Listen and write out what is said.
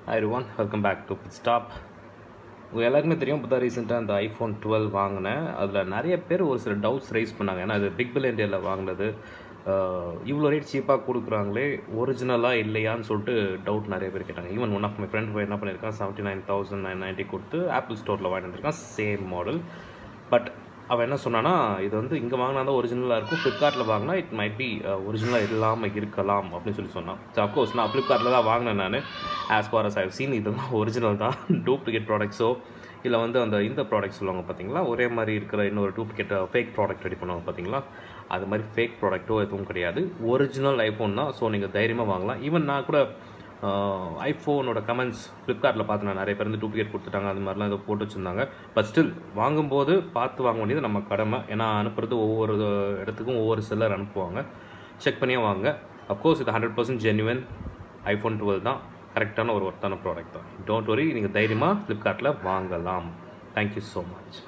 Hi everyone, welcome back to Pit Stop. உங்கள் எல்லாருக்குமே தெரியும் இப்போ தான் ரீசெண்டாக அந்த iPhone 12 வாங்கினேன். அதில் நிறைய பேர் ஒரு சில டவுட்ஸ் ரைஸ் பண்ணாங்க. ஏன்னா அது பிக் பில்லியன் டேயில் வாங்கினது, இவ்வளோ ரேட் சீப்பாக கொடுக்குறாங்களே, ஒரிஜினலாக இல்லையான்னு சொல்லிட்டு டவுட் நிறைய பேர் கேட்டாங்க. Even one of my friend என்ன பண்ணியிருக்கான், 79,990 கொடுத்து ஆப்பிள் ஸ்டோரில் வாங்கிட்டு வந்திருக்கான், சேம் மாடல். பட் அவன் என்ன சொன்னான்னா, இது வந்து இங்கே வாங்கினா தான் ஒரிஜினலாக இருக்கும், ஃப்ளிப்கார்ட்டில் வாங்கினா இட் மைட் பி ஒரிஜினலாக இல்லாமல் இருக்கலாம் அப்படின்னு சொல்லி சொன்னான். ஸோ அஃப்கோர்ஸ் நான் ஃப்ளிப்கார்ட்டில் தான் வாங்கினேன். நான் as far as I have seen இதெல்லாம் ஒரிஜினல் தான். டூப்ளிகேட் ப்ராடக்ட்ஸோ இல்லை வந்து அந்த இந்த ப்ராடக்ட்ஸ் சொல்லுவாங்க பார்த்தீங்களா, ஒரே மாதிரி இருக்கிற இன்னொரு டூப்ளிகேட் ஃபேக் ப்ராடக்ட் ரெடி பண்ணுவாங்க பார்த்தீங்களா, அது மாதிரி ஃபேக் ப்ராடக்ட்டோ எதுவும் கிடையாது. ஒரிஜினல் ஐஃபோன் தான். ஸோ நீங்கள் தைரியமாக வாங்கலாம். ஈவன் நான் கூட ஐஃபோனோட கமெண்ட்ஸ் ஃப்ளிப்கார்ட்டில் பார்த்து நான் நிறைய பேர் வந்து டூப்ளிகேட் கொடுத்துட்டாங்க, அது மாதிரிலாம் ஏதோ போட்டு வச்சுருந்தாங்க. பட் ஸ்டில் வாங்கும்போது பார்த்து வாங்க வேண்டியது நம்ம கடமை. ஏன்னா அனுப்புறது ஒவ்வொரு இடத்துக்கும் ஒவ்வொரு செல்லர் அனுப்புவாங்க, செக் பண்ணியே வாங்க. அஃப்கோர்ஸ் இது 100% ஜென்யூன் iPhone 12 தான், கரெக்டான ஒரு ஒர்த்தான ப்ராடக்ட் தான். டோன்ட் வரி, நீங்கள் தைரியமாக ஃப்ளிப்கார்ட்டில் வாங்கலாம். Thank you so much.